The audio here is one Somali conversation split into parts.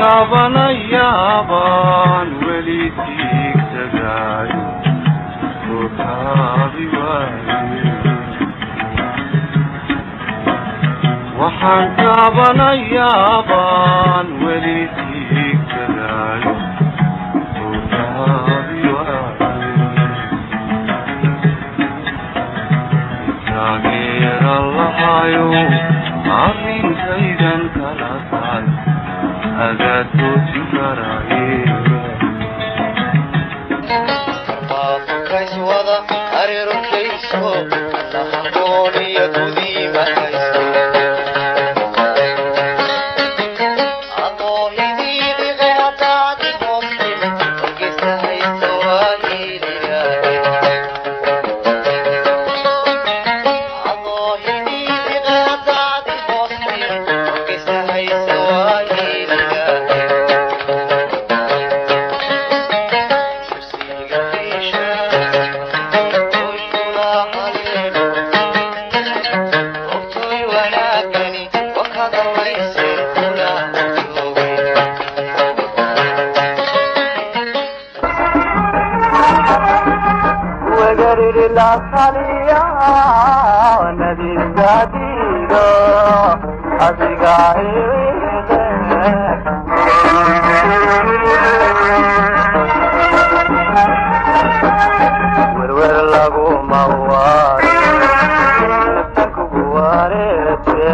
kaabanayaabaan weli tiigtagaayo oo kaabi waaye waxaan kaabanayaabaan weli tiigtagaayo oo kaabi waaye taageera lahaayo arrinkaydan kala tahay agaad toosin karaaye barbaaqankayswada areerokayso nahagooniya gudiimahayso adoo hidiidiqe hadaadi hoostin orgesahayso waaniiliya adoo hidiidiqe hadaadi hoostin orgesahayso waaniiliya la saliya nadi gadido asiga werwer lagu mawari naftanku guwarete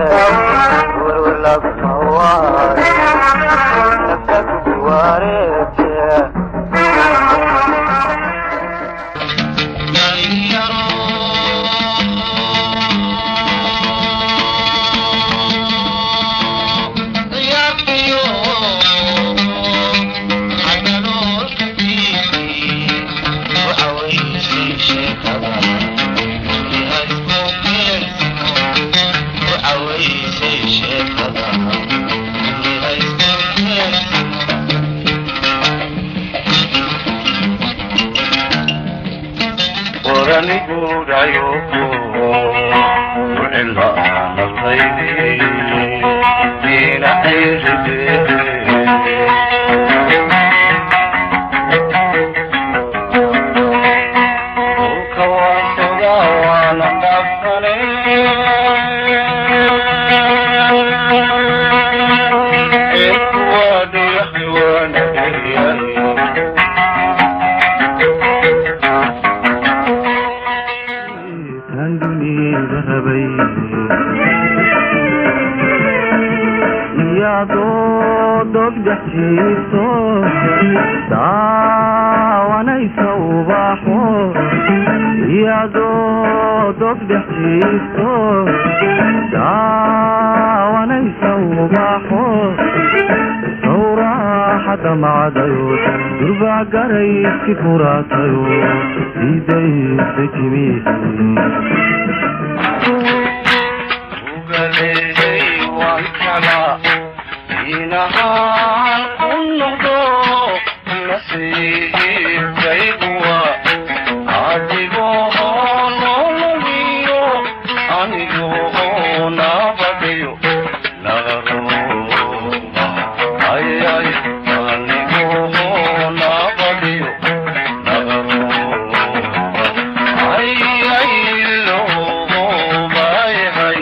werwer lagu mawari naftanku guwarete Ayoko, illa nafaydi, dina ayzide. Kawasoda wana dafane, ekuwadu yahwana diyani. dogdaxiiso daawanaysa ubaxo iyadoo dogdaxiiso daawanaysa ubaxo sawraaxada macdayo durbaa garayski furaatayo sidaysa jimiisi ugaleeyay waan kala inahaan ku noqdo nasiibkayguwa adigoo nololiyo anigoo nabadayo nagarooba ayay anigoo nabadayo nagarooba ayay loobayhay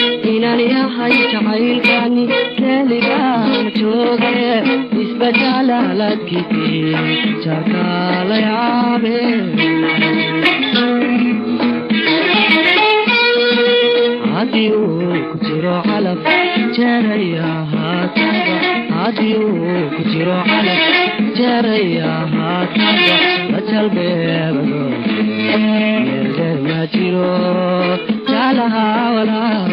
inaan yahay jacaylkani keligaan jooge isbedelaladkiti jakala yaabe هاديو كتيرو علف جريا هاتبا هاديو كتيرو علف جريا هاتبا بجل بيبدو يرجر ما جيرو جالها ولا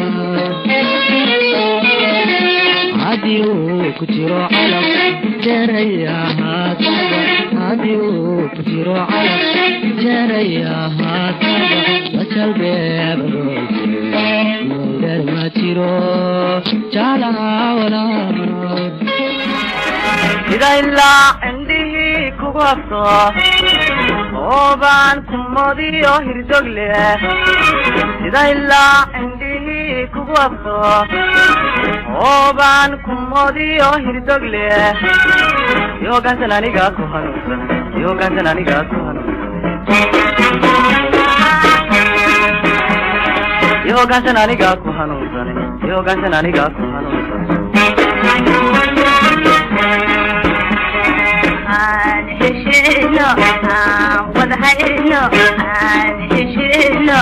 هاديو كتيرو علف جريا هاتبا هاديو كتيرو علف جريا هاتبا بجل بيبدو يرجر ما جيرو جالها ولا إذا إلا عندي كوكوكتو وبان كمودي يوهر جغلي إذا إلا عندي كوكوكتو وبان كمودي يوهر جغلي يوغان سنانيغا كوهانوسن يوغان سنانيغا كوهانوسن يوغان سنانيغا كوهانوسن يوغان سنانيغا كوهانوسن هشيلو وذهيلو هشيلو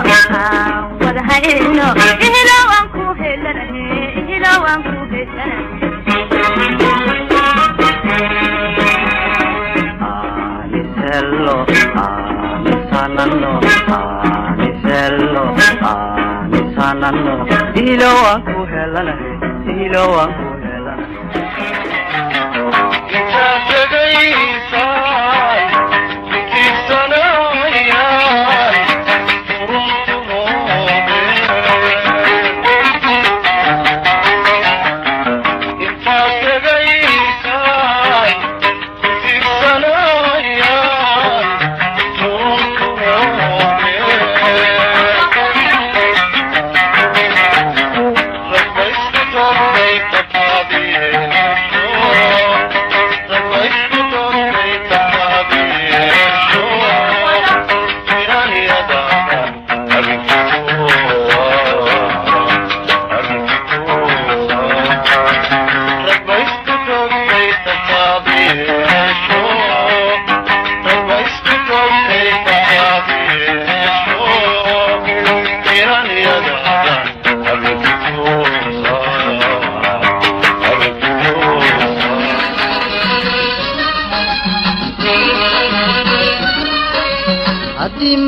وذهيلو إهلا وانكو هلنا إهلا وانكو هلنا نسلو نسانانو نسلو نسانانو إهلا وانكو هلنا إهلا وانكو هلنا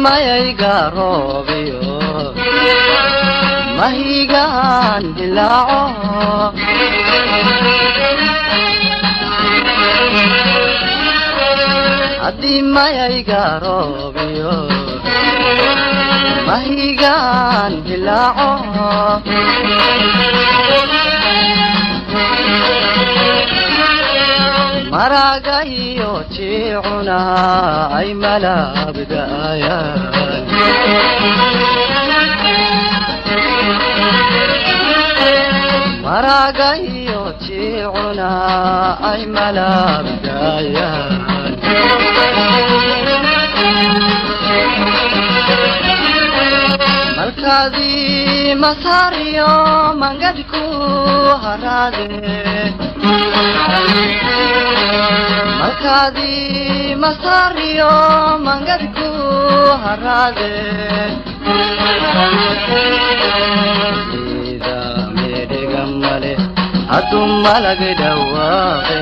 mayayga roobiyo mahigaan dilaaco haddii mayayga roobiyo mahigaan dilaaco maraga iyo jiicuna ay malaabdaayaan maraga iyo jiicuna ay malaabdaayaan malkaadii masaariyo mangadku haraade malkaadii masaariyo mangadku haraade ida medhega male hadduu malag dhawaaqe